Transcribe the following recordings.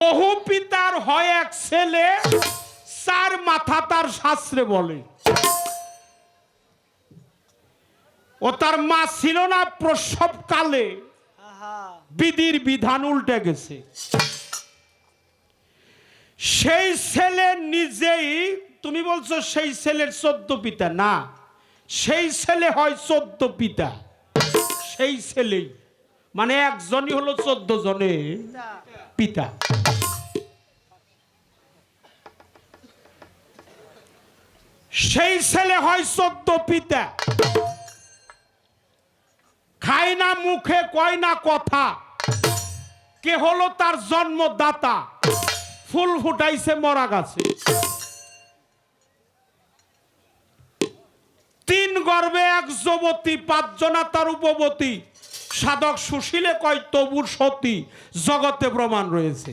বহু পিতার হয় এক ছেলে, চার মাথা তার শাস্ত্রে বলে। ও তার মা ছিল না, প্রসব কালে বিধির বিধান উল্টে গেছে। সেই ছেলে নিজেই, তুমি বলছো সেই ছেলের 14 পিতা, না, সেই ছেলে হয় 14 পিতা। সেই ছেলেই মানে একজনই হলো 14 জনের পিতা। সেই ছেলে হয় 14 পিতা। খায় না মুখে, কয় না কথা। কে হলো তার জন্মদাতা? ফুল ফুটাইছে মরা গাছে। 3 গর্ভে 1 যুবতী, 5 জনা তার উপবতী। সাধক সুশীলে কয় তবু সতী, জগতে প্রমাণ রয়েছে।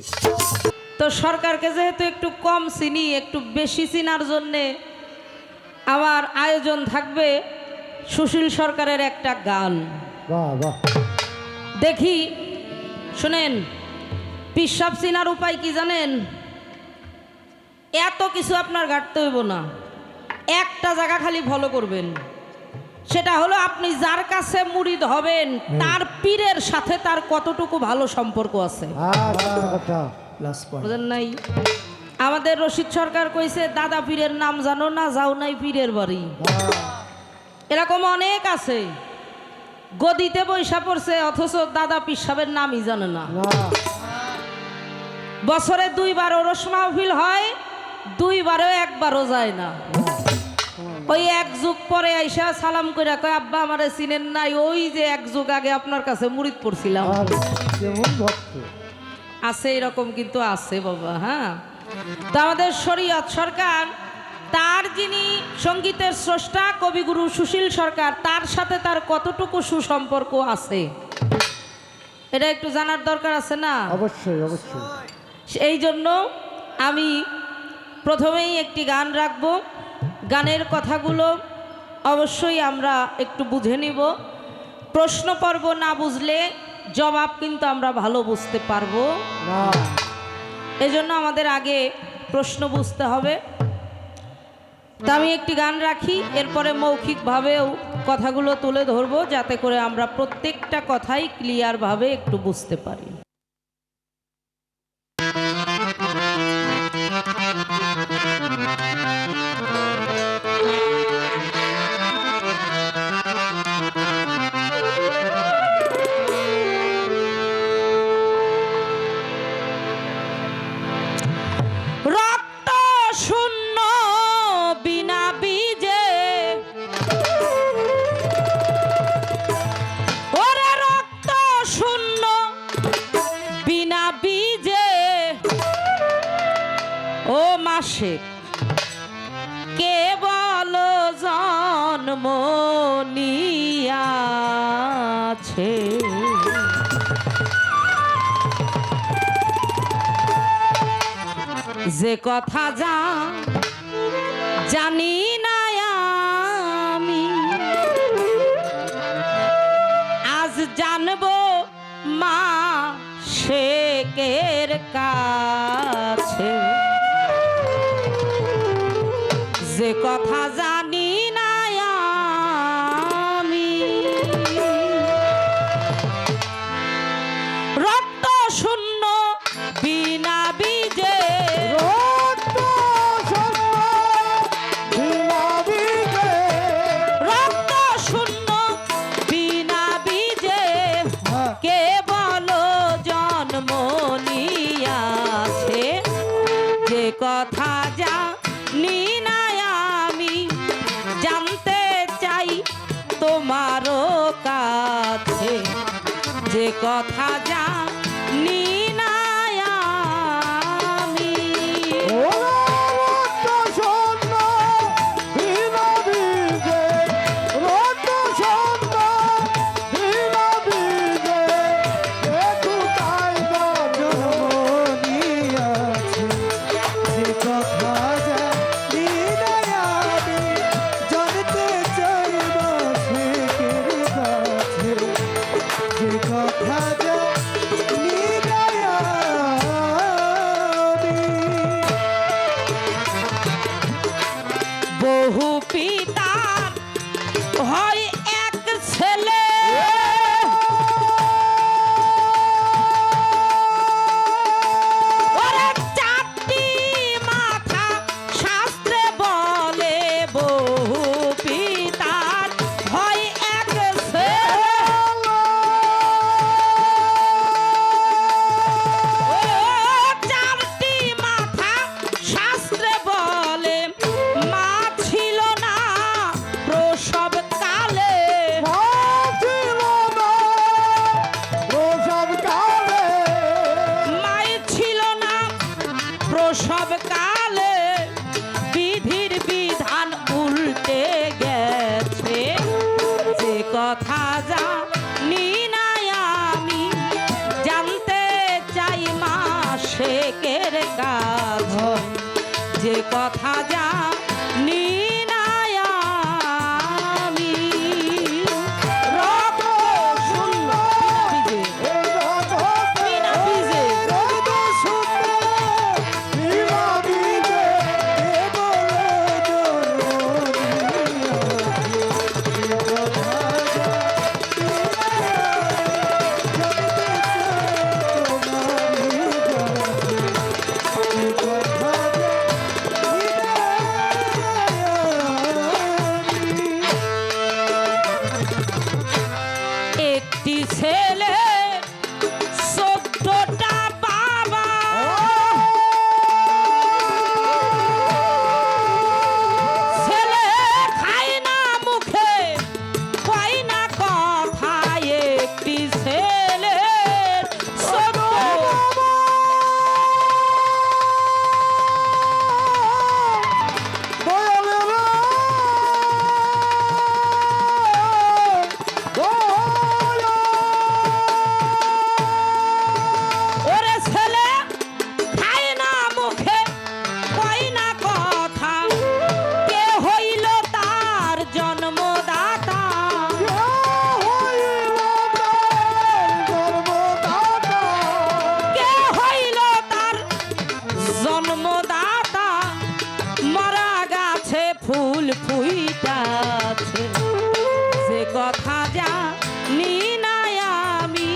তো সরকারকে যেহেতু একটু কম চিনি, একটু বেশি চিনার জন্যে আমার আয়োজন থাকবে সুশীল সরকারের একটা গান। বাহ বাহ, দেখি শুনেন। পিসাব চিনার উপায় কি জানেন? এত কিছু আপনার ঘাটতে হইব না, একটা জায়গা খালি ফলো করবেন। সেটা হলো আপনি যার কাছে মুরিদ হবেন তার পীরের সাথে তার কতটুকু ভালো সম্পর্ক আছে। বুঝেন নাই? আমাদের রশিদ সরকার কইছে দাদা পীরের নাম জানো না, যাও নাই পীরের বাড়ি। এরকম অনেক আছে, গদিতে বৈশা পড়ছে অথচ দাদা পীর সাহেবের নামই জানে না। বছরে 2 বার ওরস মাহফিল হয়, 2 বারেও 1 বারও যায় না। ওই 1 যুগ পরে আইসা সালাম কইরা কয় আব্বা আমারে চিনেন নাই, ওই যে 1 যুগ আগে আপনার কাছে মুরিদ পড়ছিলাম। আছে এরকম, কিন্তু আছে বাবা। হ্যাঁ, তো আমাদের শরীয়ত সরকার, তার যিনি সঙ্গীতের স্রষ্টা কবিগুরু সুশীল সরকার, তার সাথে তার কতটুকু সুসম্পর্ক আছে এটা একটু জানার দরকার আছে না? অবশ্যই অবশ্যই। এই জন্য আমি প্রথমেই একটি গান রাখবো। গানের কথাগুলো অবশ্যই আমরা একটু বুঝে নিব। প্রশ্ন পর্ব না বুঝলে জবাব কিন্তু আমরা ভালো বুঝতে পারবো না। এজন্য আমাদের আগে প্রশ্ন বুঝতে হবে। তা আমি একটি গান রাখি, এরপরে মৌখিকভাবেও কথাগুলো তুলে ধরবো যাতে করে আমরা প্রত্যেকটা কথাই ক্লিয়ারভাবে একটু বুঝতে পারি। রক্ত শূন্য বিনা বীজে, ওরে রক্ত শূন্য বিনা বীজে, ও মাসে কেবল জন্ম নিয়াছে। যে কথা জানি না আমি, আজ জানবো মা শেখের কাছে। যে কথা জানি না আমি, রক্ত শূন্য বিনা বীজে, রক্ত শূন্য বিনা বীজে, রক্ত শূন্য বিনা বীজে, কেবল জন্ম নিয়াছে। যে কথা জানি না আমি, জানতে চাই তোমারও কাছে। যে কথা জানি না আমি, রক্ত শূন্য বিনা বীজে, রক্ত শূন্য বিনা বীজে, একটু তাই জন্ম নিয়াছে। যে কথা জানি না আমি, জানতে চাই মা শেখের কাছে। যে কথা প্রসব কালে বিধির বিধান উল্টে গেছে, যে কথা জানি না আমি জানতে চাই মাসেকের কাজ, যে কথা জানি না আমি রক্ত শূন্য বিনা বীজে একটি ছেলে 14টা বাবা, ছেলে খায় না মুখে কয় না কথা, একটি ছেলে 14 ওরে ছেলে খায় না মুখে কয় না কথা, কে হইল তার জন্মদাতা, কে হইল তার জন্মদাতা, মারা গাছে ফুল ফুইটাছে, যে কথা জানি না আমি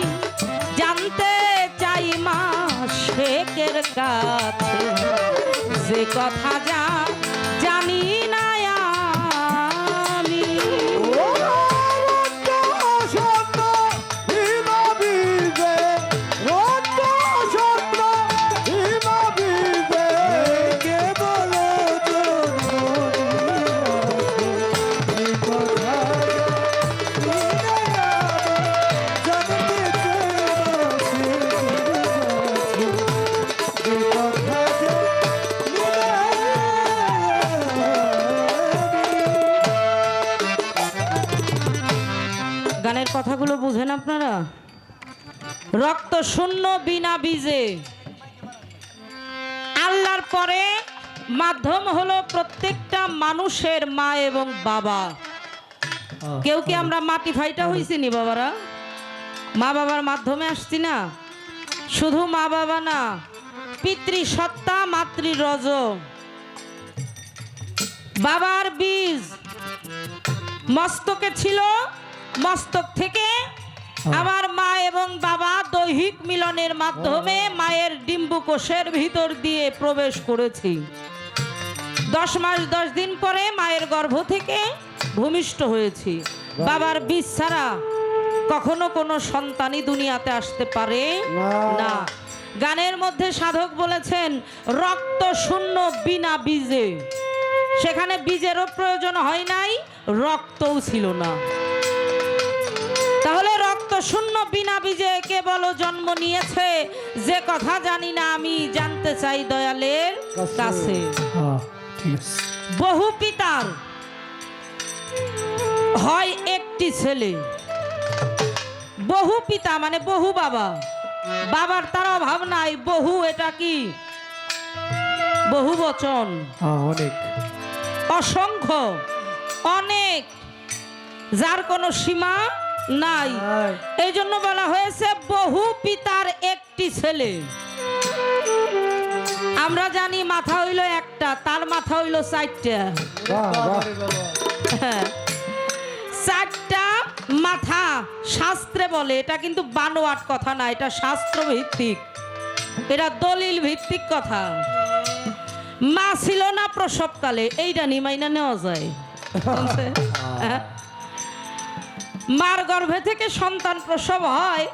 জানতে চাই মাসেকের কাছে, যে কথা জানি না আমি গানের কথাগুলো বুঝেন আপনারা? রক্ত শূন্য বিনা বীজে, আল্লাহর পরে মাধ্যম হলো প্রত্যেকটা মানুষের মা এবং বাবা। কেউ কি আমরা মাটি ফাইটা হইছি নি বাবারা? মা বাবার মাধ্যমে আসছি না? শুধু মা বাবা না, পিতৃ সত্তা মাতৃ রজ, বাবার বীজ মস্তকে ছিল, মস্তক থেকে আমার মা এবং বাবা দৈহিক মিলনের মাধ্যমে মায়ের ডিম্বকোষের ভিতর দিয়ে প্রবেশ করেছি। 10 মাস 10 দিন পরে মায়ের গর্ভ থেকে ভূমিষ্ঠ হয়েছি। বাবার বীজ ছাড়া কখনো কোনো সন্তানই দুনিয়াতে আসতে পারে না। গানের মধ্যে সাধক বলেছেন রক্ত শূন্য বিনা বীজে, সেখানে বীজেরও প্রয়োজন হয় নাই, রক্তও ছিল না। তাহলে রক্ত শূন্য বিনা বীজে কেবল জন্ম নিয়েছে, যে কথা জানি না আমি জানতে চাই দয়ালের কাছে। বহু পিতার হয় একটি ছেলে, বহু পিতা মানে বহু বাবা, বাবার তার অভাব নাই, বহু এটা কি বহু বচন, অনেক অসংখ্য, অনেক, যার কোনো সীমা নাই। এই জন্য বলা হয়েছে বহু পিতার একটি ছেলে। আমরা জানি মাথা হইল একটা, তার মাথা হইল 4টা। চারটা মাথা শাস্ত্রে বলে, এটা কিন্তু বানোয়াট কথা না, এটা শাস্ত্র ভিত্তিক, এটা দলিল ভিত্তিক কথা। মা ছিল না প্রসবকালে, এইটা নিমাইনা নেওয়া যায়। মার গর্ভে থেকে সন্তান প্রসব হয়,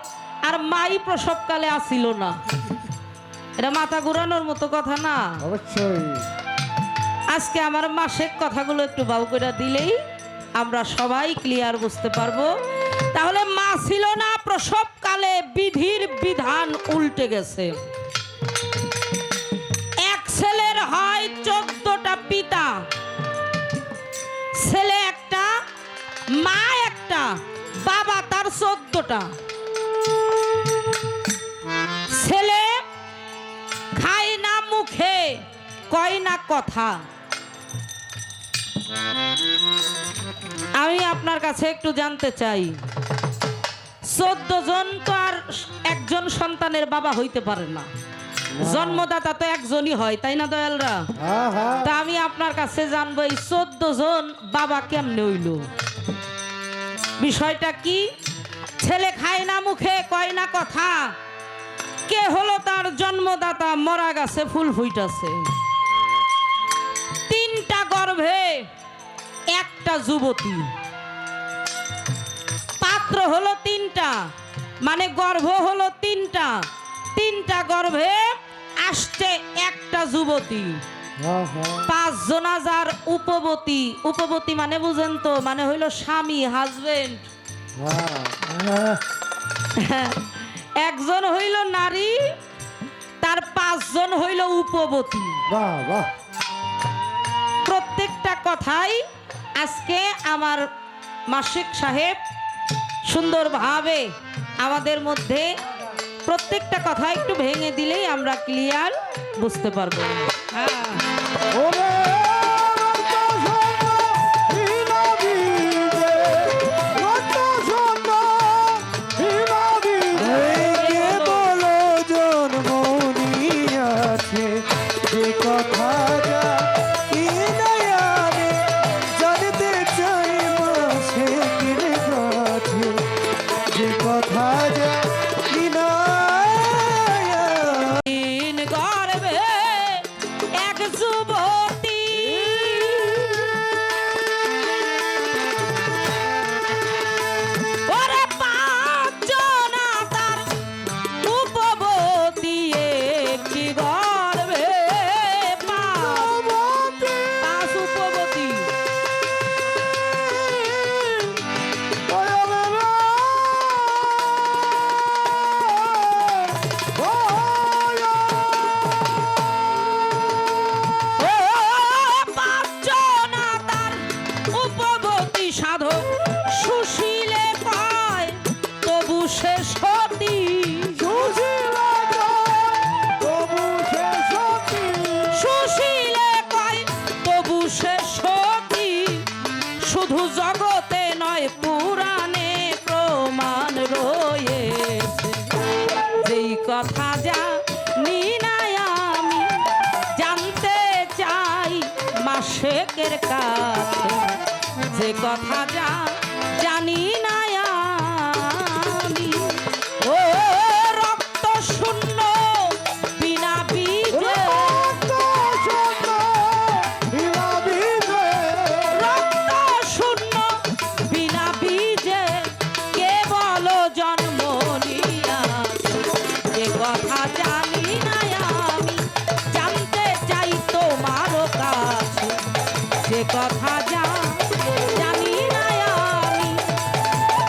আর মাই প্রসবকালে আসিল না, এটা মাথা ঘুরানোর মতো কথা না। অবশ্যই আজকে আমার মাসের কথাগুলো একটু বাউ করে দিলেই আমরা সবাই ক্লিয়ার বুঝতে পারবো। তাহলে মা ছিল না প্রসবকালে, বিধির বিধান উল্টে গেছে। এক শব্দটা। ছেলে খায় না মুখে, কয় না কথা। আমি আপনার কাছে একটু জানতে চাই, 14 জন তো আর একজন সন্তানের বাবা হইতে পারে না, জন্মদাতা তো একজনই হয়, তাই না দয়ালরা? তা আমি আপনার কাছে জানবো, এই 14 জন বাবা কেমনে হইল? বিষয়টা কি? ছেলে খায় না মুখে, কয় না কথা। কে হলো তার জন্মদাতা? মরা গেছে, ফুল ফুইটাছে। 3টা গর্ভে একটা যুবতী, পাত্র হলো 3টা, মানে গর্ভ হলো 3টা। 3টা গর্ভে আসছে একটা যুবতী। 5 জনা যার উপবতী। উপবতী মানে বুঝেন তো, মানে হইল স্বামী, হাজবেন্ড। একজন হইল নারী, তার 5 জন হইল উপবতী। প্রত্যেকটা কথাই আজকে আমার মাসিক সাহেব সুন্দরভাবে আমাদের মধ্যে প্রত্যেকটা কথা একটু ভেঙে দিলেই আমরা ক্লিয়ার বুঝতে পারবো। হ্যাঁ, জগতে নয় পুরাণে প্রমাণ রয়েছে। যেই কথা জানি না আমি, জানতে চাই মাশেকের কাছে। যে কথা জানি না আমি, ও রক্ত শূন্য বিনা বীজে, কথা জানি না আমি, জানতে চাই তোমার কাছে। যে কথা জানি না আমি,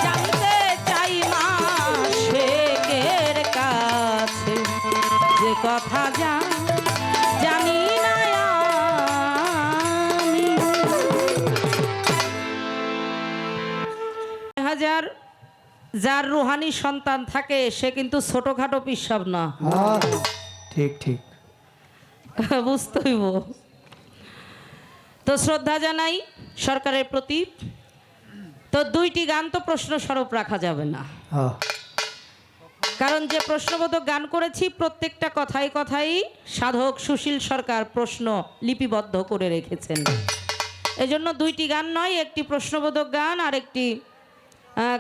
জানতে চাই মাশেকের কাছে। যে কথা জানি না আমি। হাজার যার রুহানি সন্তান থাকে সে কিন্তু ছোটখাটো পিসাব না। ঠিক ঠিক বুঝতে হইব। তো শ্রদ্ধা জানাই সরকারের প্রতি। তো 2টি গান তো প্রশ্ন স্বরূপ রাখা যাবে না, কারণ যে প্রশ্নবোধক গান করেছি প্রত্যেকটা কথাই কথাই সাধক সুশীল সরকার প্রশ্ন লিপিবদ্ধ করে রেখেছেন। এজন্য 2টি গান নয়, একটি প্রশ্নবোধক গান আর একটি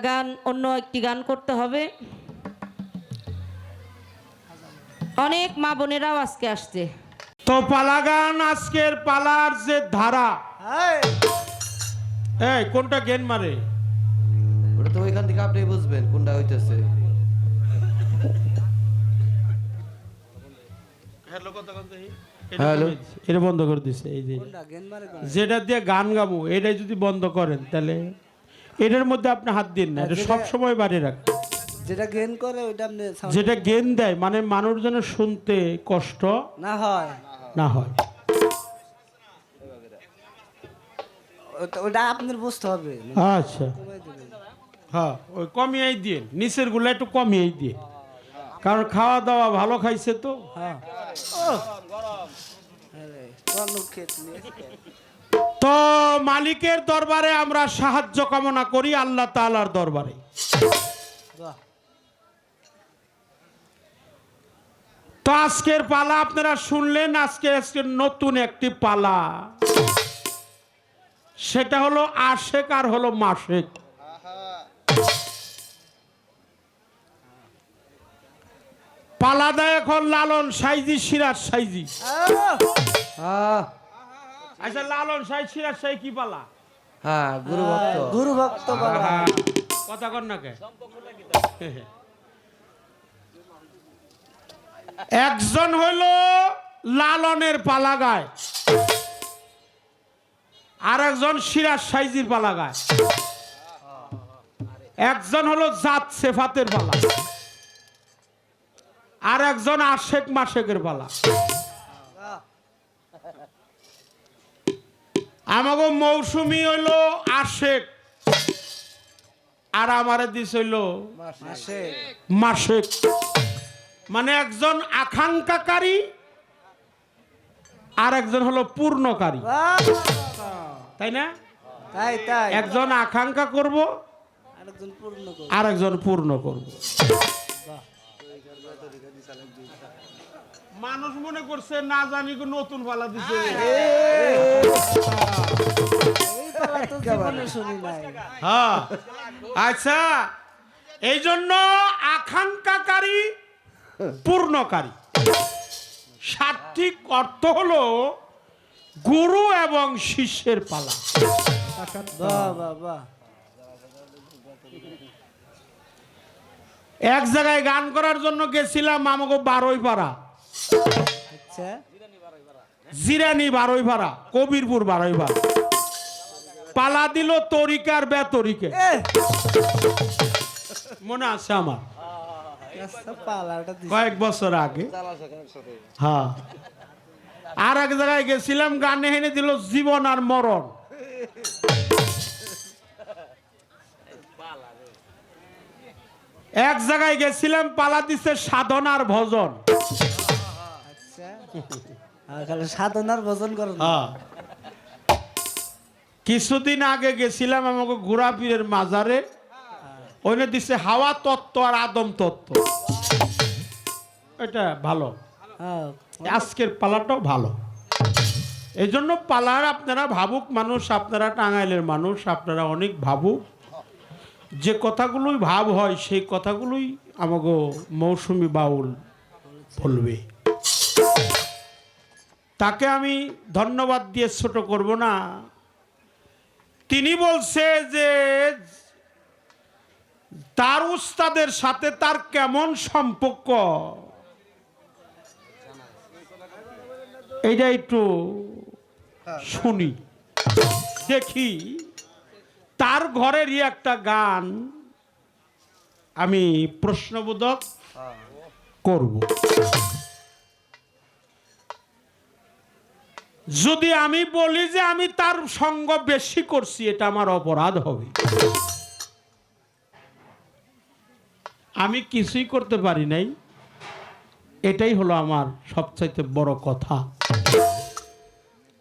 গান, অন্য একটি গান করতে হবে। অনেক মা বোনেরাও আজকে আসছে। তো পালা গান আজকের পালার যে ধারা, এই কোনটা গেন মারে ওটা তো ওইখান থেকে আপনি বুঝবেন কোনটা হইতেছে। হ্যালো, এটা বন্ধ করে দিছে। এই যে যেটা দিয়ে গান গাবো এটাই যদি বন্ধ করেন তাহলে এটার মধ্যে আপনি হাত দিন না, এটা সব সময় বাড়ি রাখ। যেটা গেন করে ওইটা আপনি যেটা গেন দেয় মানে মানুষজনের শুনতে কষ্ট না হয়, না হয়, ওটা আপনার বুঝতে হবে। আচ্ছা হ্যাঁ ওই কমিয়েই দিয়ে নিচের গুলো একটু কমিয়েই দিয়ে, কারণ খাওয়া দাওয়া ভালো খাইছে তো। হ্যাঁ আরে চলো খেত নিয়ে তো মালিকের দরবারে আমরা সাহায্য কামনা করি, আল্লাহ তাআলার দরবারে। বাহ তো আজকের পালা আপনারা শুনলেন, আজকের নতুন একটি পালা, সেটা হলো আশেক আর হলো মাসেক। পালা দেয় এখন লালন সাইজি সিরাজ সাইজি। আহ, আচ্ছা লালন সাই সিরাজ সাই কি পালা? হ্যাঁ গুরু ভক্ত। গুরু ভক্ত বাবা কথা কর না কে? একজন হইল লালনের পালা গায়, আর একজন সিরাজ সাইজির পালা গায়, একজন হলো জাত সেফাতের পালা, আর একজন আশেক মাসেকের পালা। আমাকে মৌসুমি হইল আশেক, আর আমারে দিস হইল মাসে মাসেক। মানে একজন আকাঙ্ক্ষাকারী আর একজন হলো পূর্ণকারী, বাহ, তাই না? তাই তাই একজন আকাঙ্ক্ষা করব আরেকজন পূর্ণ করো আর একজন পূর্ণ করব। মানুষ মনে করছে না জানি কোন নতুন পালা দিছে। এই পালা তো জীবনে শুনি নাই হ্যাঁ আচ্ছা, এই জন্য আকাঙ্ক্ষাকারী পূর্ণকারী সার্থিক অর্থ হলো গুরু এবং শিষ্যের পালা। বাহ বাহ বাহ এক জায়গায় গান করার জন্য গেছিলাম, আমাকে বারোইপাড়া, আচ্ছা জিরানি বারোইপাড়া, কবিরপুর বারোইপাড়া। পালা দিল তরিকার বেতরিকে, মনে আছে আমার, আচ্ছা পালাটা দিছি কয়েক বছর আগে। হ্যাঁ আর এক জায়গায় গেছিলাম, গানে হেনে দিল জীবন আর মরণ। এক জায়গায় গেছিলাম, পালা দিছে সাধনার ভজন। আচ্ছা আর খালি সাধনার ভজন করো না। হ্যাঁ কিছুদিন আগে গেছিলাম আমাকে ঘোড়াপীরের মাজারে, ওইনে দিছে হাওয়া তত্ত্ব আর আদম তত্ত্ব। এটা ভালো, হ্যাঁ আজকের পালাটাও ভালো। এই জন্য পালার আপনারা ভাবুক মানুষ, আপনারা টাঙ্গাইলের মানুষ, আপনারা অনেক ভাবুক। যে কথাগুলোই ভাব হয় সেই কথাগুলোই আমাকে মৌসুমী বাউল বলবে। তাকে আমি ধন্যবাদ দিয়ে ছোট করব না। তিনি বলছে যে তার উস্তাদের সাথে তার কেমন সম্পর্ক, এইটা একটু শুনি, দেখি। তার ঘরেরই একটা গান আমি প্রশ্নবোধক করব। যদি আমি বলি যে আমি তার সঙ্গ বেশি করছি, এটা আমার অপরাধ হবে। আমি কিছুই করতে পারি নাই, এটাই হলো আমার সবচাইতে বড় কথা।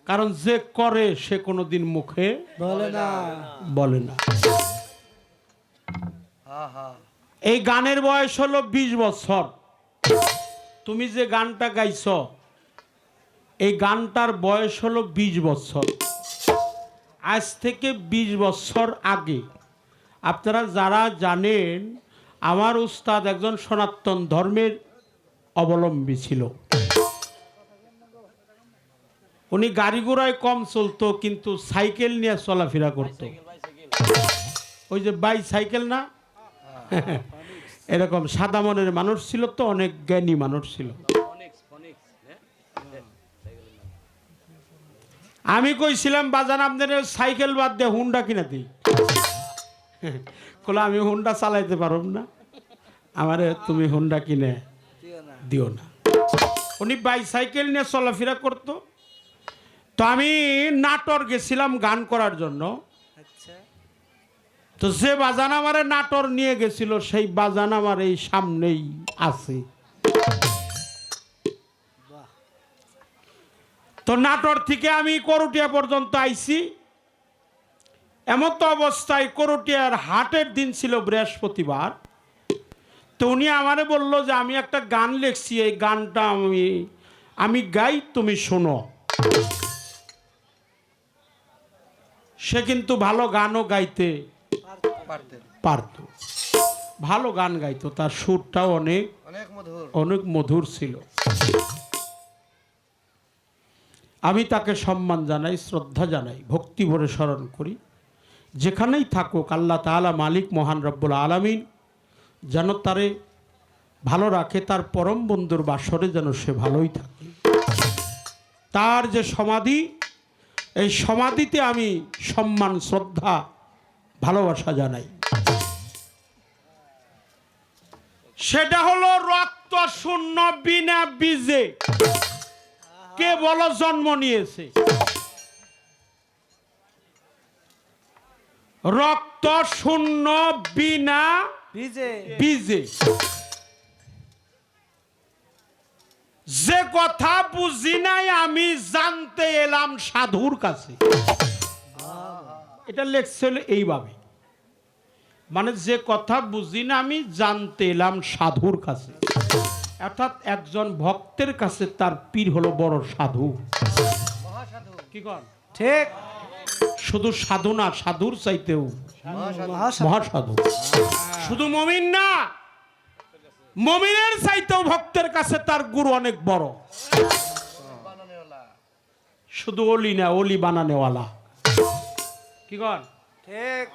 কারণ যে করে সে কোনোদিন মুখে বলে না বলে না। হ্যাঁ হ্যাঁ এই গানের বয়স হলো 20 বছর। তুমি যে গানটা গাইছ, এই গানটার বয়স হলো 20 বছর। আজ থেকে 20 বছর আগে আপনারা যারা জানেন, আমার উস্তাদ একজন সনাতন ধর্মের অবলম্বী ছিল। উনি গাড়ি ঘোড়ায় কম চলতো, কিন্তু সাইকেল নিয়ে চলাফেরা করত। ওই যে বাইসাইকেল না, এরকম সাদা মনের মানুষ ছিল, তো অনেক জ্ঞানী মানুষ ছিল। আমি কইছিলাম বাজান আপনাদের সাইকেল বাদ দিয়ে হুন্ডা কিনা দিই। কলা আমি হুন্ডা চালাইতে পারব না, আমারে তুমি হুন্ডা কিনে দিও না। উনি বাইসাইকেল নিয়ে চলাফেরা করতো। তো আমি নাটোর গেছিলাম গান করার জন্য। আচ্ছা তো যে বাজান আমারে নাটোর নিয়ে গেছিল সেই বাজান আমার এই সামনেই আছে। তো নাটোর থেকে আমি করটিয়া পর্যন্ত আইছি। এমন তো অবস্থায় করটিয়ার হাটের দিন ছিল বৃহস্পতিবার। তো উনি আমারে বললো যে আমি একটা গান লিখছি, এই গানটা আমি গাই, তুমি শোনো। সে কিন্তু ভালো গানও গাইতে পারতেন, পারত, ভালো গান গাইতো, তার সুরটাও অনেক অনেক মধুর। অনেক মধুর ছিল। আমি তাকে সম্মান জানাই, শ্রদ্ধা জানাই, ভক্তি ভরে স্মরণ করি। যেখানেই থাকুক আল্লাহ তাআলা মালিক মহান রব্বুল আলামিন যেন তারে ভালো রাখে, তার পরম বন্ধুর বাসরে যেন সে ভালোই থাকে। তার যে সমাধি, এই সমাধিতে আমি সম্মান, শ্রদ্ধা, ভালোবাসা জানাই। সেটা হলো রক্ত শূন্য বিনা বীজে কে বলো জন্ম নিয়েছে। রক্ত শূন্য বিনা বিজে বীজে। যে কথা বুঝি নাই আমি জানতে এলাম সাধুর কাছে। এটা লেখছিল এইভাবে, মানে যে কথা বুঝি না আমি জানতে এলাম সাধুর কাছে, অর্থাৎ একজন ভক্তের কাছে তার পীর হলো বড় সাধু। কি কর ঠিক শুধু সাধু না, সাধুর চাইতেও মহাসাধু। শুধু মমিন না, মমিনের চাইতেও ভক্তের কাছে তার গুরু অনেক বড়। শুধু অলি না, অলি বানানেওয়ালা। কি কর ঠিক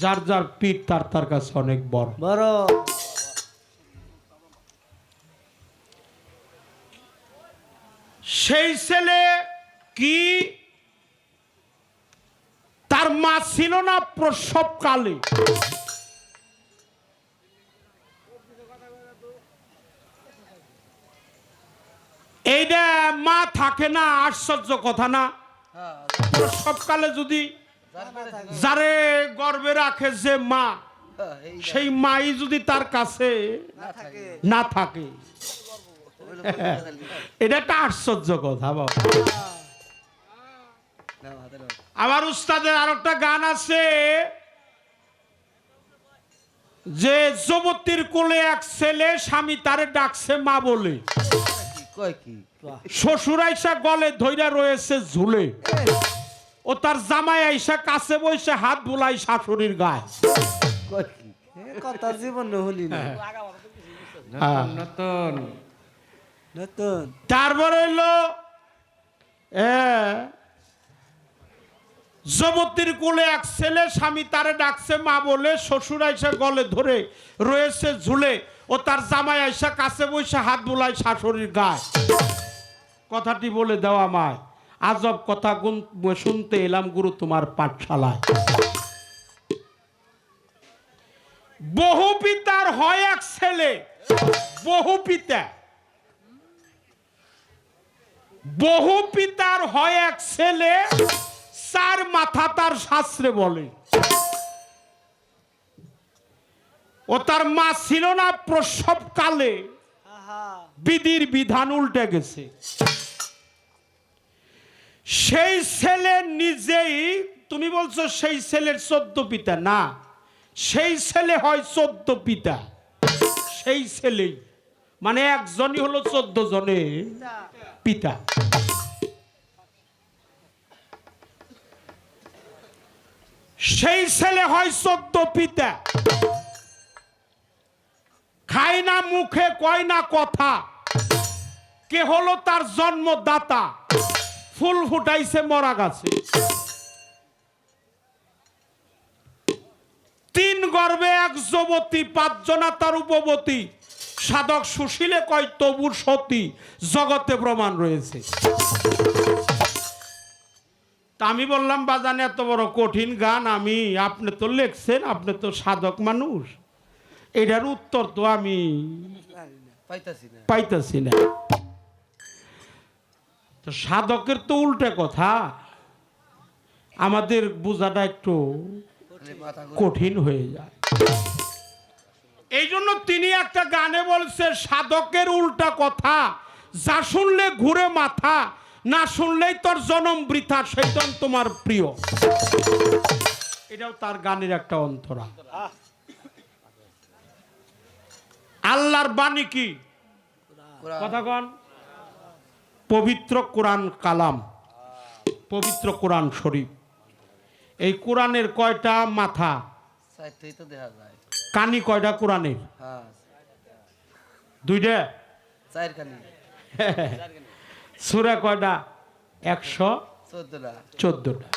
যার যার পীর তার তার কাছে অনেক বড়। বড় সেই ছেলে কি তার মা ছিল না প্রসবকালে। এইটা মা থাকে না, আশ্চর্য কথা না? প্রসবকালে যদি যারে গর্ভে রাখে যে মা, সেই মাই যদি তার কাছে না থাকে, এটা একটা আশ্চর্য কথা বাবা। আমার উস্তাদের আর একটা গান আছে যে যুবতীর কোলে এক ছেলে, স্বামী তারে ডাকছে মা বলে, কয় কি? শ্বশুর আইসা গলে ধইরা রয়েছে ঝুলে, ও তার জামাই আইসা কাছে বসে হাত বুলাই শাশুড়ির গায়ে। কয় কি? কথা জীবন হলি না নতুন নতুন তারপর হইলো যুবতীর কোলে এক ছেলে, স্বামী তারে ডাকছে মা বলে, শ্বশুর আইসা গলে ধরে রয়েছে ঝুলে, ও তার জামাই আইসা কাছে বসে হাত বুলাই শাশুড়ির গায়ে। কথাটি বলে দেওয়া মায়, আজব কথা শুনতে এলাম গুরু তোমার পাঠশালায়। বহু পিতার হয় এক ছেলে, বহু পিতা, বহু পিতার হয় এক ছেলে, চার মাথা তার শাস্ত্রে বলে। ও তার মা ছিল না প্রসবকালে, বিধির বিধান উল্টে গেছে। সেই ছেলে নিজেই, তুমি বলছো সেই ছেলের 14 পিতা, না, সেই ছেলে হয় 14 পিতা। সেই ছেলেই, মানে একজনই হলো 14 জনের পিতা। সেই ছেলে হয় 14 পিতা। খায় না মুখে, কয় না কথা, কে হলো তার জন্মদাতা, ফুল ফুটাইছে মরা গাছে। 3 গর্ভে এক যুবতী, 5 জনা তার উপবতী, সাধক সুশীলে কয় তবু সতী, জগতে প্রমাণ রয়েছে। তা আমি বললাম বাজানে এত বড় কঠিন গান আমি, আপনি তো লেখছেন, আপনি তো সাধক মানুষ, এটার উত্তর তো আমি পাইতাছি না। তো সাধকের তো উল্টা কথা, আমাদের বোঝাটা একটু মাথা ঘুরে। কঠিন হয়ে যায়। এই জন্য তিনি একটা গানে বলছে, সাধকের উল্টা কথা, যা শুনলে ঘুরে মাথা, না শুনলেই তোর জনম বৃথা, শয়তান তোমার প্রিয়। এটাও তার গানের একটা অন্তরা। আল্লাহর বাণী কি কোরআন। কথা কন? পবিত্র কোরআন কালাম, পবিত্র কোরআন শরীফ। এই কোরআনের কয়টা মাথা? সাইডটাই তো দেখা যায়। কানি কয়টা কোরআনের? হ্যাঁ, দুইটা। চারখানি, সূরা কয়টা? 114টা।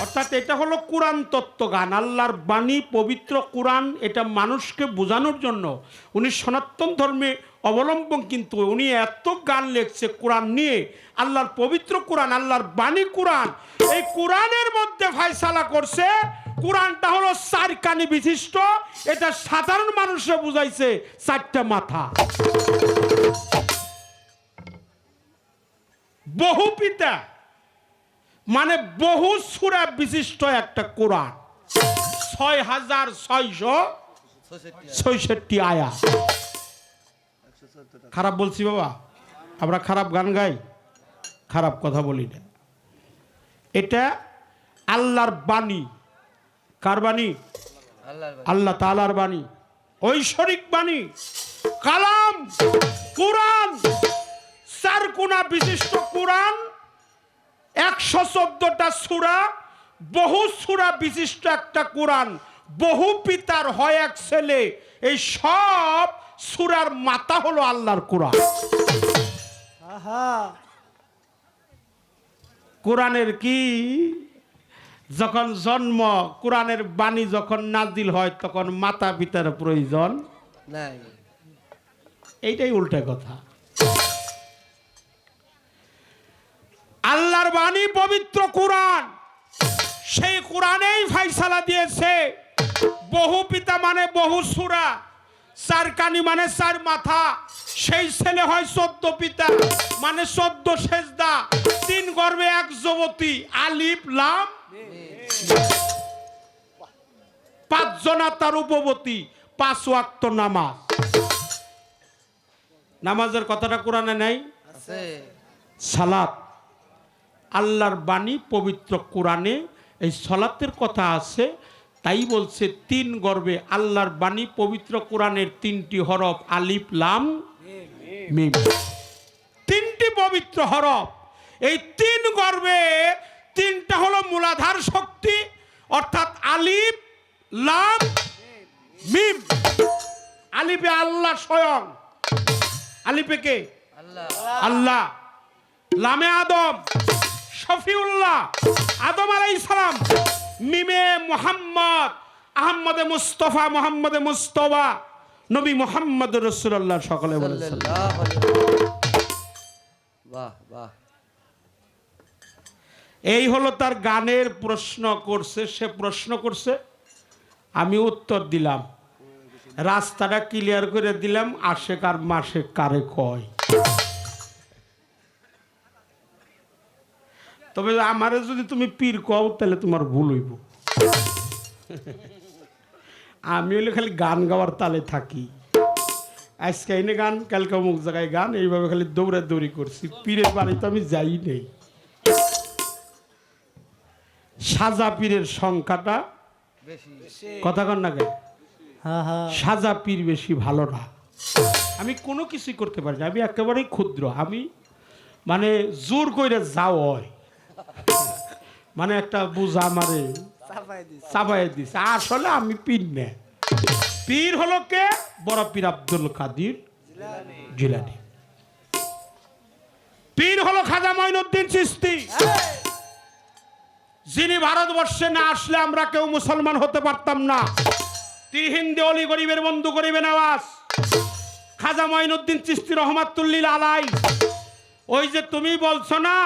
অর্থাৎ এটা হলো কোরআন তত্ত্ব গান, আল্লাহর বাণী, পবিত্র কোরআন। এটা মানুষকে বোঝানোর জন্য উনি সনাতন ধর্মে অবলম্বন, কিন্তু উনি এত গান লিখছে কোরআন নিয়ে, আল্লাহর পবিত্র কোরআন, আল্লাহর বাণী কোরআন। এই কোরআনের মধ্যে ফয়সালা করছে, কোরআনটা হলো 4 কানি বিশিষ্ট। এটা সাধারণ মানুষে বুঝাইছে 4টা মাথা। বহু পিতা মানে বহু সূরা বিশিষ্ট একটা কোরআন, 6666 আয়াত। খারাপ বলছি বাবা? আমরা খারাপ গান গাই, খারাপ কথা বলি না। এটা আল্লাহর বাণী। কার বাণী? আল্লাহর বাণী। আল্লাহ তাআলার বাণী, ঐশ্বরিক বাণী, কালাম কোরআন। 4 কোনা বিশিষ্ট কোরআন, 114টা সূরা, বহু সূরা বিশিষ্ট একটা কোরআন। বহু পিতার হয় এক ছেলে। এই সব সূরার মাথা হলো আল্লাহর কোরআন। আহা, কোরআনের কি যখন জন্ম, কোরআনের বাণী যখন নাজিল হয়, তখন মাতা পিতার প্রয়োজন নাই। এইটাই উল্টা কথা। আল্লাহর বাণী পবিত্র কোরআন, সেই কোরআনেই ফয়সালা দিয়েছে। বহু পিতা মানে বহু সূরা, 4 কানি মানে 4 মাথা। সেই ছেলে হয় 14 পিতা মানে 14 সেজদা, 3 গর্ভে 1 যুবতী, আলিফ লাম। 5 জনা তার উপবতী, 5 ওয়াক্ত নামাজ। নামাজের কথাটা কোরআনে নাই? আছে। সালাত, আল্লাহর বাণী পবিত্র কোরআনে এই সালাতের কথা আছে। তাই বলছে 3 গর্ভে আল্লাহর বাণী পবিত্র কোরআনের 3টি হরফ, আলিফ লাম মিম, 3টি পবিত্র হরফ। এই 3 গর্ভে 3টা হলো মূলাধার শক্তি, অর্থাৎ আলিফ লাম মিম। আলিফে আল্লাহ স্বয়ং, আলিফে কে? আল্লাহ। আল্লাহ। লামে আদম, শফিউল্লাহ আদম আলাইহিস সালাম। মিমে মুহাম্মদ, আহমদে মুস্তফা, মুহাম্মদে মুস্তফা, নবী মুহাম্মদ রাসূলুল্লাহ। সকলে বলেন সাল্লাল্লাহু আলাইহি ওয়াসাল্লাম। বাহ বাহ। এই হলো তার গানের প্রশ্ন করছে, সে প্রশ্ন করছে, আমি উত্তর দিলাম, রাস্তাটা ক্লিয়ার করে দিলাম। আশেক আর মাসেক কারে কয়? তবে আমারে যদি তুমি পীর কও, তাহলে তোমার ভুল হইব। আমি হলে খালি গান গাওয়ার তালে থাকি। আজকে এনে গান, কালকে অমুক জায়গায় গান, এইভাবে খালি দৌড়াদৌড়ি করছি। পীরের বাড়ি তো আমি যাই নেই। সাজা পীরের সংখ্যাটা বেশি। কথা কন না কেন? আহা, সাজা পীর বেশি ভালো না। আমি কোনো কিছুই করতে পারি না, আমি একেবারেই ক্ষুদ্র। আমি মানে জোর করে যাও হয়, মানে একটা বুঝা মারে চাপাই দিছে। চাপাই দিছে। আসলে আমি পীর না। পীর হলো কে? বড় পীর আব্দুল কাদির জিলানী। পীর হলো খাজা মঈনুদ্দিন চিশতি, যিনি ভারতবর্ষে না আসলে আমরা কেউ মুসলমান হতে পারতাম না। তিনি হিন্দি অলি গরিবের বন্ধু, গরিবে নওয়াজ। খাজা মঈনুদ্দিন চিশতি রহমাতুল্লিল আলাই। ওই যে তুমি বলছো না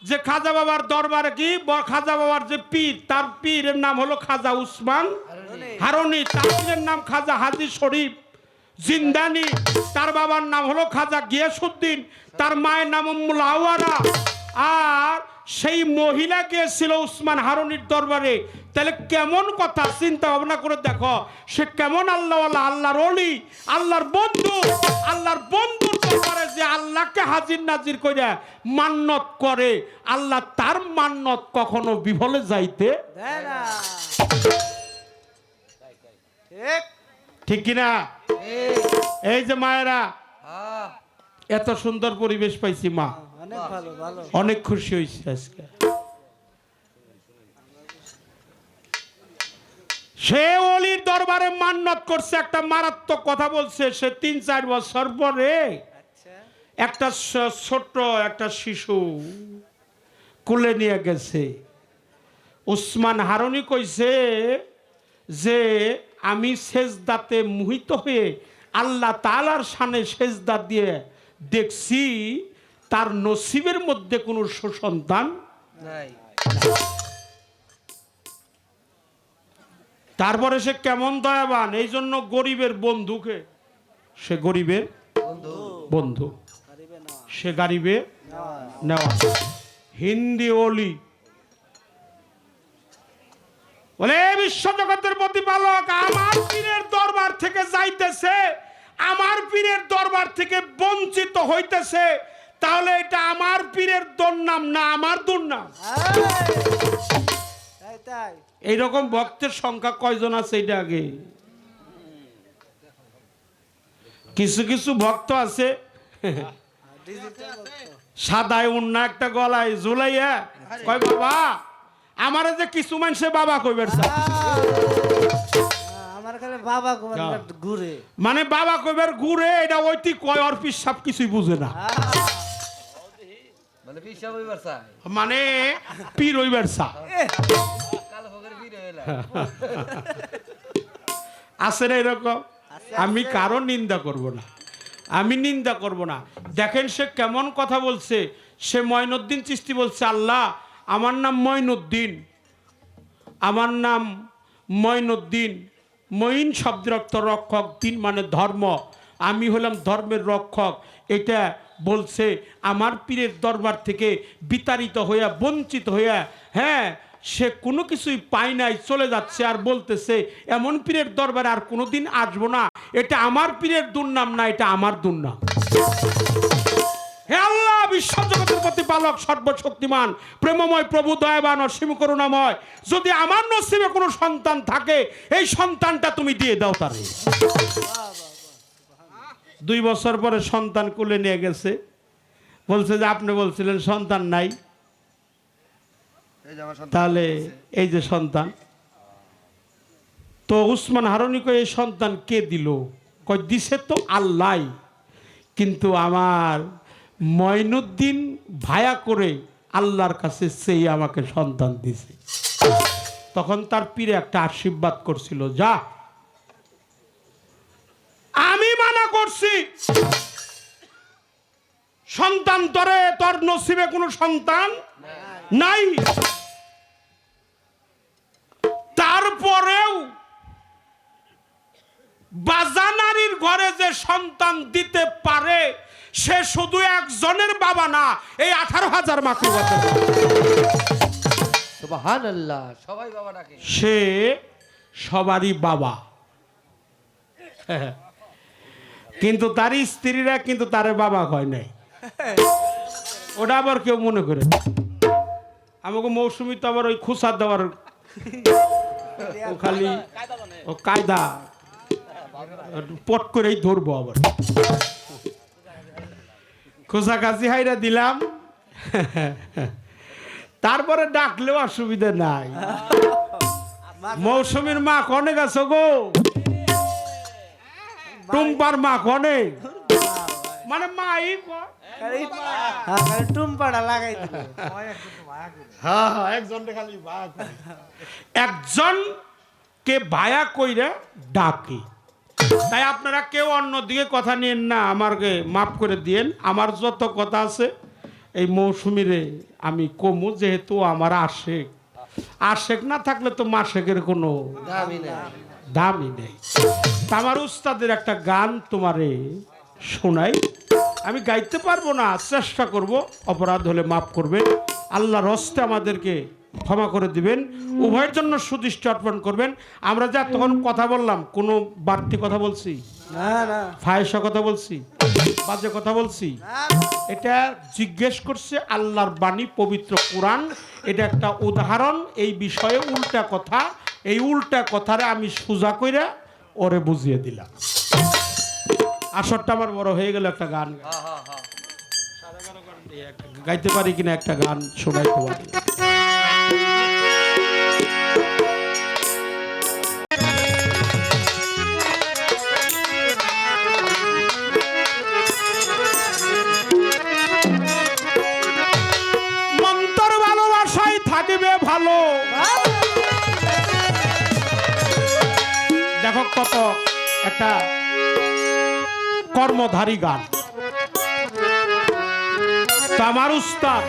যে খাজা বাবার দরবারে কি, খাজা বাবার যে পীর, তার পীরের নাম হলো খাজা উসমান হারুনি, তার পীরের নাম খাজা হাজি শরীফ জিন্দানি, তার বাবার নাম হলো খাজা গিয়াসউদ্দিন, তার মায়ের নাম উম্মুল আওয়ারা, আর সেই মহিলা গিয়েছিল উসমান হারুনির দরবারে, তাহলে কেমন কথা, চিন্তা ভাবনা করে দেখো সে কেমন আল্লাহওয়ালা, আল্লাহর ওলি, আল্লাহর বন্ধু। আল্লাহর বন্ধুর দরবারে যে আল্লাহকে হাজির নাজির করে মান্নত করে, আল্লাহ তার মান্নত কখনো বিফলে যাইতে দেয় না। ঠিক। ঠিক কিনা? এই যে মায়েরা, হ্যাঁ এত সুন্দর পরিবেশ পাইছি মা, অনেক ভালো ভালো। অনেক খুশি হয়েছি আজকে। সে অলির দরবারে মান্নত করছে, একটা মারাত্মক কথা বলছে। সে 3-4 বছর পরে আচ্ছা একটা ছোট্ট একটা শিশু কোলে নিয়ে গেছে। উসমান হারুনি কইছে যে আমি সেজদাতে মোহিত হয়ে আল্লাহ তাআলার শানে সেজদা দিয়ে দেখছি তার নসিবের মধ্যে কোনো সুসন্তান। নাই তারপরে সে কেমন দয়াবান, এই জন্য গরিবের বন্ধুকে, সে গরিবের বন্ধু বন্ধু, গরিবে না সে গরিবে না। নেওয়া। হিন্দি ওলি বলে বিশ্বজগতের প্রতিপালক আমার পীরের দরবার থেকে যাইতেছে, আমার পীরের দরবার থেকে বঞ্চিত হইতেছে, তাহলে এটা আমার পীরের দুর্নাম না আমার দুর্নাম? তাই তাই এইরকম ভক্তের সংখ্যা কয়জন আছে এটা আগে? কিছু কিছু ভক্ত আছে ডিজিটাল সাদায় উন্না একটা গলায় ঝুলাইয়া কয় বাবা আমারে যে কিছু মানুষে বাবা কইবার চায়। আমার খালি বাবা ঘুরে মানে বাবা কইবার ঘুরে, এটা ওইটি কয় আর পিসাব কিছুই বুঝে না, মানে পিসা হইবার চাই, মানে পীর হইবার চা। কালো ফকের পীর হইলা। আছে না এরকম? আমি কারো নিন্দা করব না, আমি নিন্দা করব না। দেখেন সে কেমন কথা বলছে। সে মঈনুদ্দিন চিশতি বলছে আল্লাহ আমার নাম মঈনুদ্দিন, আমার নাম মঈনুদ্দিন। মঈন শব্দের অর্থ রক্ষক, দিন মানে ধর্ম, আমি হলাম ধর্মের রক্ষক। এটা বলছে আমার পীরের দরবার থেকে বিতাড়িত হইয়া বঞ্চিত হইয়া, হ্যাঁ সে কোনো কিছুই পায় নাই, চলে যাচ্ছে আর বলতেছে এমন পীরের দরবারে আর কোনোদিন আসবো না। এটা আমার পীরের দুর্নাম না, এটা আমার দুর্নাম। হে আল্লাহ বিশ্বজগতের প্রতিপালক সর্বশক্তিমান প্রেমময় প্রভু দয়াবান অসীম করুণাময়, যদি আমার নসিবে কোনো সন্তান থাকে এই সন্তানটা তুমি দিয়ে দাও তারে। 2 বছর পরে সন্তান কোলে নিয়ে গেছে, বলছে যে আপনি বলছিলেন সন্তান নাই, এই যে আমার সন্তান। তাহলে এই যে সন্তান। তো উসমান হারুনি কয় এই সন্তান কে দিল? কয় দিছে তো আল্লাহ, কিন্তু আমার মঈনুদ্দিন ভায়া করে আল্লাহর কাছে সেই আমাকে সন্তান দিছে। তখন তার পীরে একটা আশীর্বাদ করছিল, যা আমি মানা করছি সন্তান তরে, তোর নসিবে কোনো সন্তান নাই। তারপরেও বাজানারির ঘরে যে সন্তান দিতে পারে সে শুধু একজনের বাবা না, এই 18,000 মাকলুকাতের সুবহানাল্লাহ, সবাই বাবা ডাকে। সে সবারই বাবা। কিন্তু তার স্ত্রীরা কিন্তু তারে বাবা কয় নাই, ওটা আবার কেউ মনে করে। আমাকে মৌসুমি তো আবার ওই খুসা দেওয়ার ও খালি ও কায়দা পট করেই ধরবো, আবার খোসা কাছি হাইরা দিলাম, তারপরে ডাকলেও অসুবিধা নাই। মৌসুমীর মা কনে গেছো গো, টুম্পার মা কনে, মানে মাই টুম্পাটা লাগাই দিল। একজনকে ভায়া কইরা ডাকে। তাই আপনারা কেউ অন্যদিকে কথা নিয়েন না, আমাকে মাফ করে দিয়েন। আমার যত কথা আছে এই মৌসুমীরে আমি কমু, যেহেতু আমার আশেক, আশেক না থাকলে তো মাসেকের কোনো দামি নাই। দামই নেই। আমার উস্তাদের একটা গান তোমারে শোনাই, আমি গাইতে পারবো না, চেষ্টা করব, অপরাধ হলে মাফ করবে। আল্লাহর হস্তে আমাদেরকে ক্ষমা করে দিবেন, উভয়ের জন্য সুদৃষ্টি অর্পণ করবেন। আমরা যা তখন কথা বললাম, কোনো বাড়তি কথা বলছি, না না ফায়সা কথা বলছি, বাজে কথা বলছি? এটা জিজ্ঞেস করছে আল্লাহর বাণী, পবিত্র কোরআন। এটা একটা উদাহরণ। এই বিষয়ে উল্টা কথা, এই উল্টা কথারে আমি সোজা কইরা ওরে বুঝিয়ে দিলাম। আসরটা আমার বড় হয়ে গেল, একটা গান গাইতে পারি কিনা, একটা গান শোনাইতে পারি। মন্তর ভালোবাসায় থাকবে ভালো। দেখো কত একটা কর্মধারী গান। তো আমার উস্তাদ,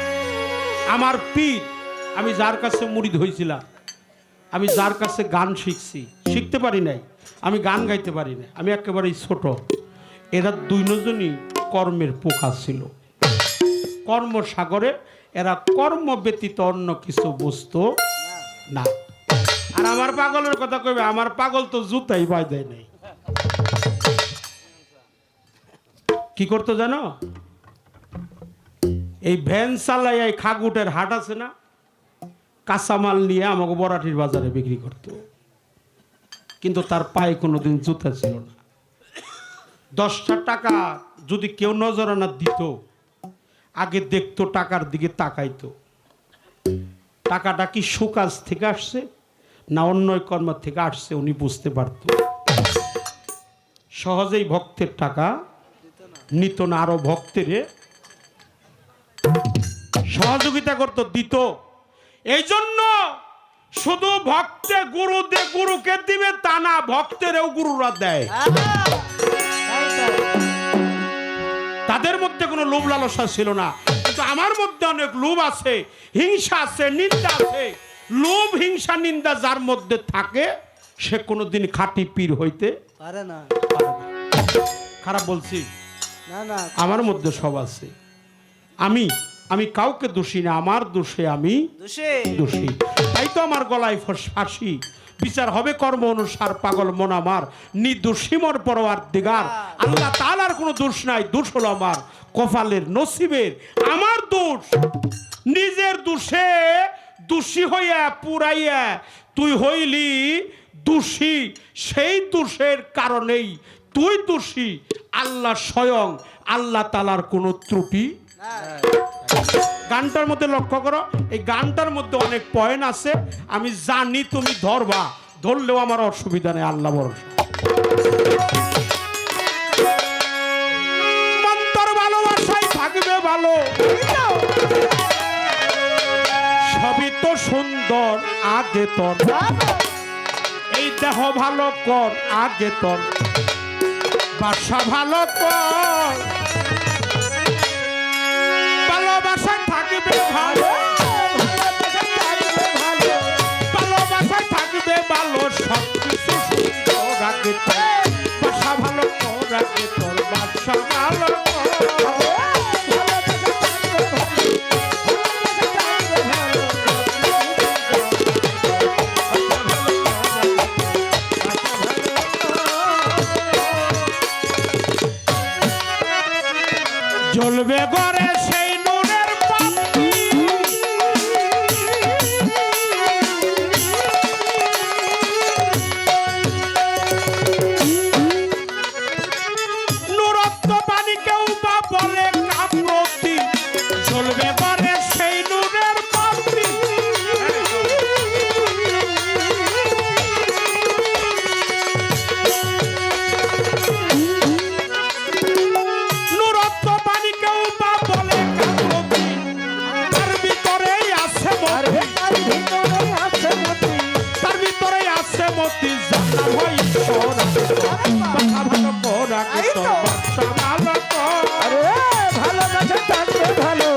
আমার পীর, আমি যার কাছে মুরিদ হয়েছিলাম, আমি যার কাছে গান শিখতে পারি নাই, আমি গান গাইতে পারি না, আমি একেবারেই ছোট। এরা দুইজনই কর্মের পোকা ছিল, কর্মসাগরে এরা কর্ম ব্যতীত অন্য কিছু বুঝতো না। আর আমার পাগলের কথা কইবে, আমার পাগল তো জুতাই বাই দেয় নাই। কি করতো জানো? এই ভ্যান চালাই, এই খাগুটের হাট আছে না, কাঁচামাল নিয়ে আমাকে বরাটির বাজারে বিক্রি করতো। কিন্তু তার পায়ে কোনোদিন জুতা ছিল না। 10টা টাকা যদি কেউ নজরানা দিত, আগে দেখতো, টাকার দিকে তাকাইতো, টাকাটা কি সুকাজ থেকে আসছে না অন্য কর্ম থেকে আসছে, উনি বুঝতে পারত। সহজেই ভক্তের টাকা নিত না, আরো ভক্তের সহযোগিতা করত, দিত। এই জন্য শুধু ভক্তে গুরুকে দিবে তা না, ভক্তেরও গুরুরা দেয়। তাদের মধ্যে কোনো লোভ লালসা ছিল না, কিন্তু আমার মধ্যে অনেক লোভ আছে, হিংসা আছে, নিন্দা আছে। লোভ, হিংসা, নিন্দা যার মধ্যে থাকে সে কোনোদিন খাঁটি পীর হইতে পারে না। খারাপ বলছি না না, আমার মধ্যে সব আছে। আমি কাউকে দোষী না, আমার দোষে আমি দোষী। তাই তো আমার গলায় ফাঁসি, বিচার হবে কর্ম অনুসার, পাগল মন আমার নির্দোষী মোর পরওয়ারদিগার। আল্লাহ তাআলার কোনো দোষ নাই, দোষ হলো আমার কপালের, নসিবের। আমার দোষ, নিজের দোষে দোষী হইয়া পুরাইয়া তুই হইলি দোষী। সেই দোষের কারণেই তুই দোষী, আল্লাহ স্বয়ং, আল্লাহ তাআলার কোনো ত্রুটি। গানটার মধ্যে লক্ষ্য করো, এই গানটার মধ্যে অনেক পয়েন্ট আছে। আমি জানি তুমি ধরবা, ধরলেও আমার অসুবিধা নেই, আল্লাহ ভরসা। মন্তর ভালোবাসায় থাকবে ভালো, সবই তো সুন্দর আগে তোর, এই দেহ ভালো কর আগে তোর, বাসা ভালো কর, ভালোবাসায় থাকবে ভালো, ভালোবাসায় থাকবে ভালো, সব কিছু সুন্দর আগে তোর, বাসা ভালো কর আগে তোর, বাসা ভালো কর। জ্বলবে ঘরে সেই নূরের বাতি, নূরত্ব পানি কেউ বা বলে কাপ্রতি, জ্বলবে ঘরে সেই নূরের বাতি, নূরত্ব পানি কেউ বা বলে কাপ্রতি, তার ভিতরেই আছে মতি, তার ভিতরেই আছে মতি, জানা হয় ঈশ্বর বাসা ভালো কর আগে তোর, বাসা ভালো কর। ভালোবাসা থাকবে ভালো,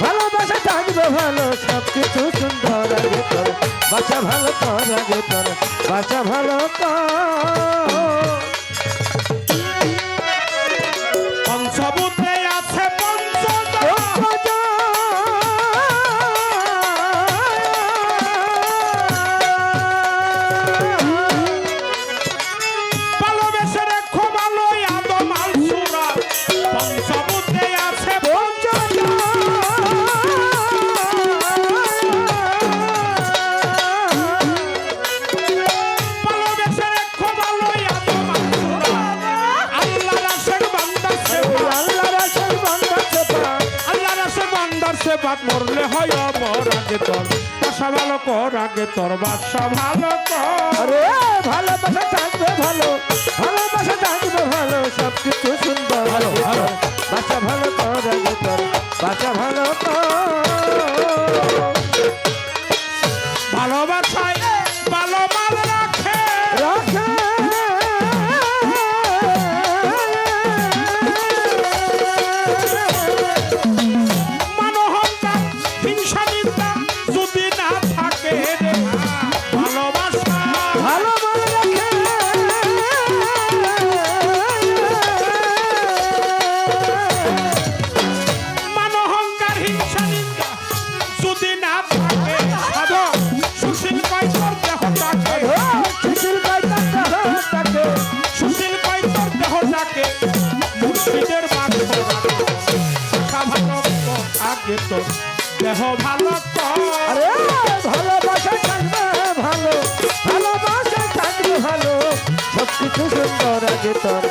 ভালোবাসা থাকবে ভালো, সবকিছু সুন্দর আগে তোর, বাসা ভালো কর আগে তোর, বাসা ভালো কর। পঞ্চভূতে আছে পঞ্চদশ, মরলে হয় অমর আগে তোর বাসা ভালো কর আগে তোর বাসা ভালো কর আরে ভালোবাসা থাকবে ভালো ভালোবাসা থাকবে ভালো সব কিছু সুন্দর ভালো, আগে ভালো। তোর বাসা ভালো কর আগে তোর বাসা ভালো কর ভালোবাসায় ভালো মাল রাখে রাখে মানহঙ্কার হিংসা নিন্দা যদি না থাকে রে ভালোবাসা ভালো মনে রাখে মানহঙ্কার হিংসা নিন্দা যদি না থাকে সাধক সুশীল কয়তর দেহ থাকে শিশির পাইতাম তাকে সুশীল কয়তর দেহ থাকে মুর্শিদের মাঝে ভালো কর আগে তো দেহ ভালো কর আরে ভালোবাসা থাকবে ভালো ভালোবাসা থাকবে ভালো সব কিছু সুন্দর আগে তোর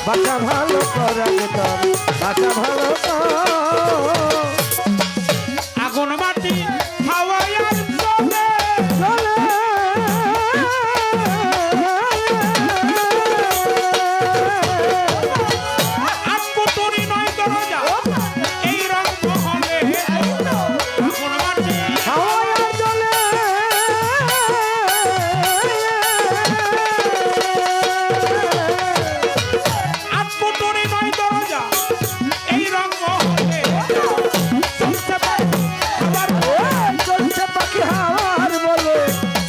বাসা ভালো কর আগে তোর বাসা ভালো কর আগুন মাটি হাওয়ায় আর জলে চলে আকুতুরি নয় দরজা এই রং মহলে আগুন মাটি হাওয়ায় চলে আকুতুরি নয় দরজা এই রং মহলে চলছে পাখি আবার চলছে পাখি হাওয়ার বলে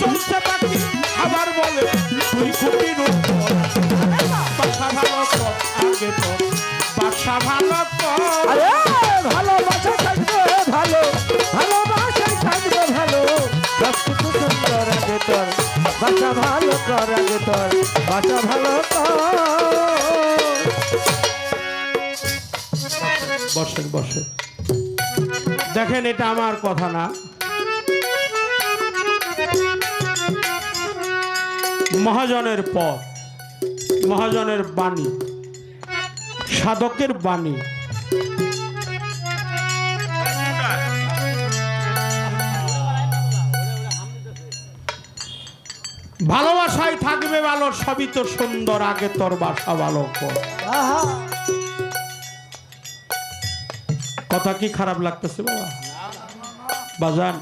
চলছে পাখি আবার বলে তুই খুঁটি বাসা ভালো কর আগে তো বাসা ভালো কর আরে ভালোবাসা থাকবে ভালো ভালোবাসা থাকবে ভালো সব কিছু সুন্দর আগে তোর বাসা ভালো কর আগে তোর বাসা ভালো কর বসেন বসেন দেখেন এটা আমার কথা না মহাজনের পথ মহাজনের বাণী সাধকের বাণী ভালোবাসায় থাকবে ভালো সবই তো সুন্দর আগে তোর বাসা ভালো কর কথা কি খারাপ লাগতেছে বাবা বাজান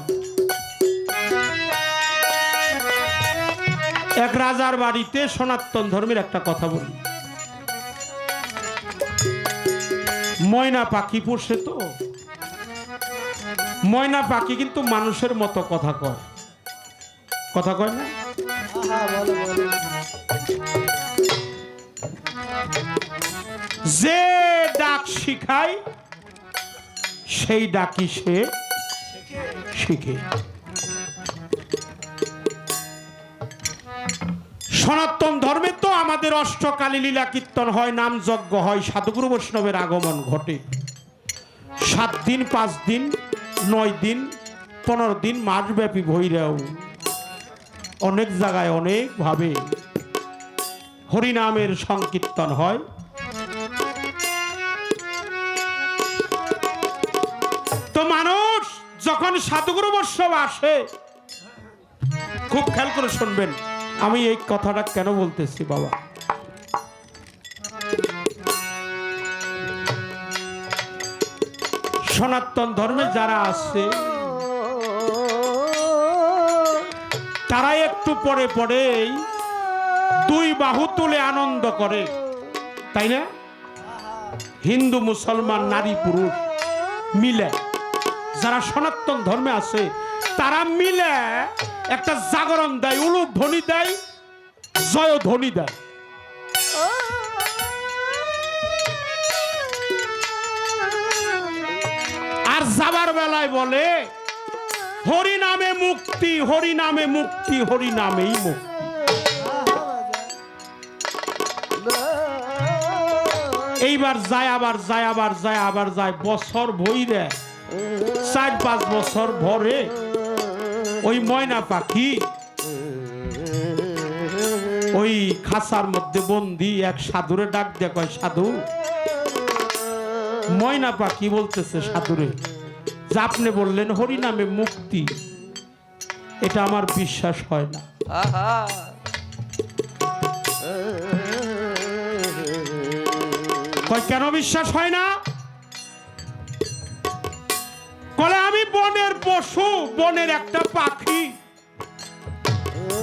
এক রাজার বাড়িতে সনাতন ধর্মের একটা কথা বলি ময়না পাখি পোষে তো ময়না পাখি কিন্তু মানুষের মতো কথা কয় কথা কয় না যে ডাক শিখায় সেই ডাকি সে শিখে সনাতন ধর্মে তো আমাদের অষ্টকালী লীলা কীর্তন হয় নাম যজ্ঞ হয় সাধুগুরু বৈষ্ণবের আগমন ঘটে 7 দিন 5 দিন 9 দিন 15 দিন মাসব্যাপী ভৈরব অনেক জায়গায় অনেক ভাবে হরিনামের সংকীর্তন হয় তো মানুষ যখন সাধুগুরু বৈষ্ণব আসে খুব খেয়াল করে শুনবেন আমি এই কথাটা কেন বলতেছি বাবা সনাতন ধর্মে যারা আছে তারা একটু পরে পরেই 2 বাহু তুলে আনন্দ করে তাই না হিন্দু মুসলমান নারী পুরুষ মিলে যারা সনাতন ধর্মে আছে তারা মিলে একটা জাগরণ দেয় উলুক ধ্বনি দেয় জয় ধ্বনি দেয় আর যাবার বেলায় বলে হরি নামে মুক্তি হরি নামে মুক্তি হরি নামেই মুক্তি এইবার যায় আবার যায় আবার যায় আবার যায় বছর ভইরে 4-5 বছর ভরে ওই ময়না পাখি ওই খাসার মধ্যে বন্দি এক সাধুরে ডাক দিয়ে কয় সাধু ময়না পাখি বলতেছে সাধুরে যে আপনি বললেন হরি নামে মুক্তি, এটা আমার বিশ্বাস হয় না। আহা কয় কেন বিশ্বাস হয় না? বলে আমি বনের পশু, বনের একটা পাখি,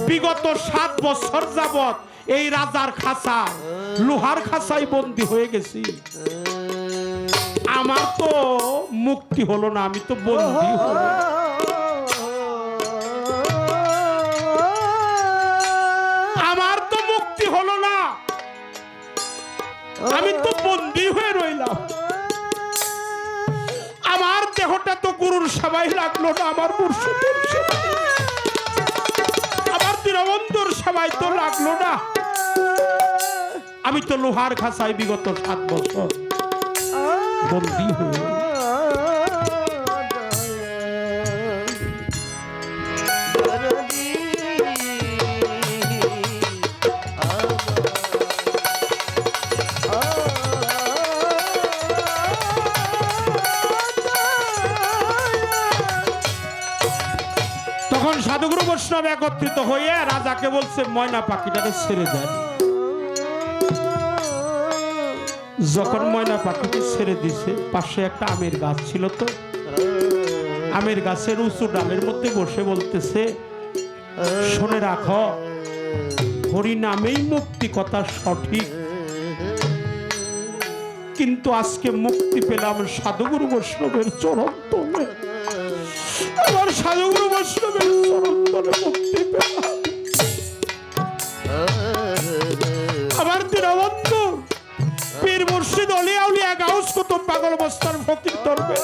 বিগত 7 বছর যাবত এই রাজার খাঁচা, লোহার খাঁচায় বন্দী হয়ে গেছি। আমার তো মুক্তি হলো না, আমি তো বন্দী হলো। আমার তো মুক্তি হলো না, আমি তো বন্দী হয়ে রইলাম। আমার দেহটা তো গুরুর সেবাই লাগলো না, আমার মুর্শিদের সেবায়, আমার দীনবন্ধুর সেবায় তো লাগলো না। আমি তো লোহার খাঁচায় বিগত 7 বছর বন্দী হয়ে রইলাম। তখন সাধুগুরু বৈষ্ণব একত্রিত হয়ে রাজাকে বলছে ময়না পাখিটাকে ছেড়ে দেন। যখন ময়না পাখিকে ছেড়ে দিছে, পাশে একটা আমের গাছ ছিল, তো আমের গাছের উঁচু ডালের মধ্যে বসে বলতেছে, শুনে রাখো, হরি নামেই মুক্তি, কথা সঠিক, কিন্তু আজকে মুক্তি পেলাম সাধুগুরু বৈষ্ণবের চরণ তলে। আমার সাধুগুরু বৈষ্ণবের চরণ তলে মুক্তি পেলাম। আমার দীনবন্ধু পীর মুর্শিদ অলিয়া উলিয়া গাউস কুতুব পাগল মস্তান ফকির ধরবে,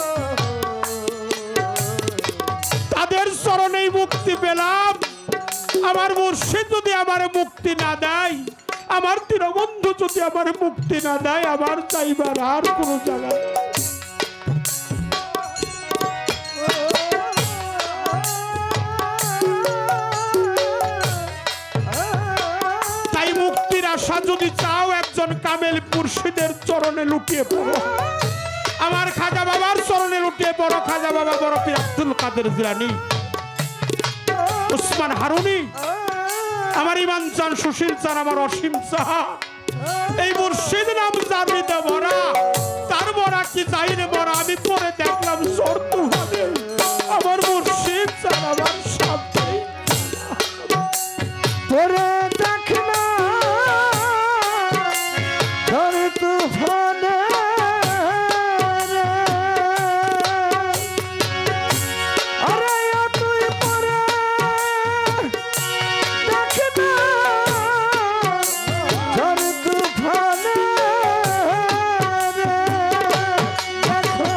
তাদের চরণেই মুক্তি পেলাম। আমার মুর্শিদ যদি আমার মুক্তি না দেয়, আমার দীনবন্ধু যদি আমার মুক্তি না দেয়, আমার চাইবার আর কোনো জায়গা নেই। তাই মুক্তির আশা যদি চাও, একজন কামেল মুর্শিদের চরণে লুটিয়ে পড়ো। আমার খাজা বাবার চরণে লুটিয়ে পড়ো। খাজা বাবা বড় পীর আব্দুল কাদের জিলানী, উসমান হারুনি, আমার ইমান চান, সুশীল চান, আমার অসীম সাহা, এই মুর্শিদ নাম জানিতে ভরা, তার বরা কি চাইরে বরা। আমি পরে দেখলাম সর্তু ভাবে আমার মুর্শিদ চান, আমার সাথে পরে দেখ না ধরে তুফানে রে, আরে তুই পরে দেখ না ধরে তুফানে রে, দেখো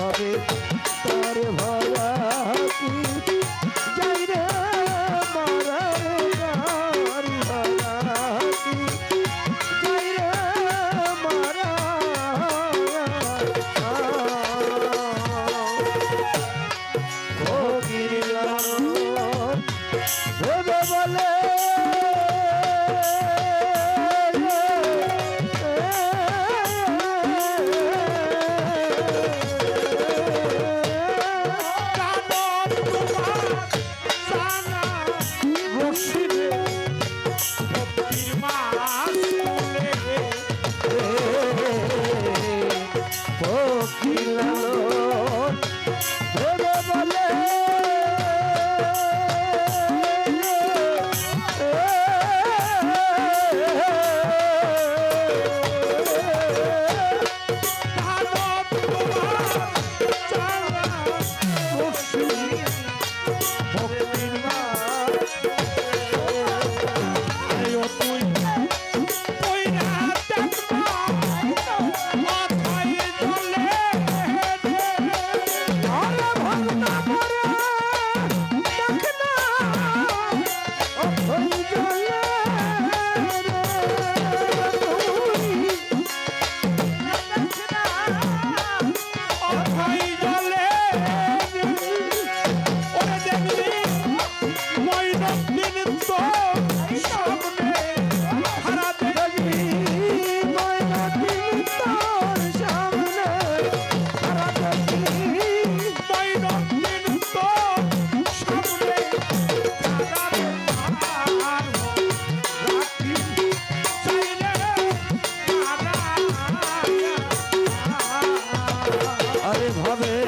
হবে তার ভরা কি যাই রে মরা রে তার ভরা কি যাই রে মরা ফকির লালন ভেবে বলে ফকির লালন ভেবে বলে আরে ভাবে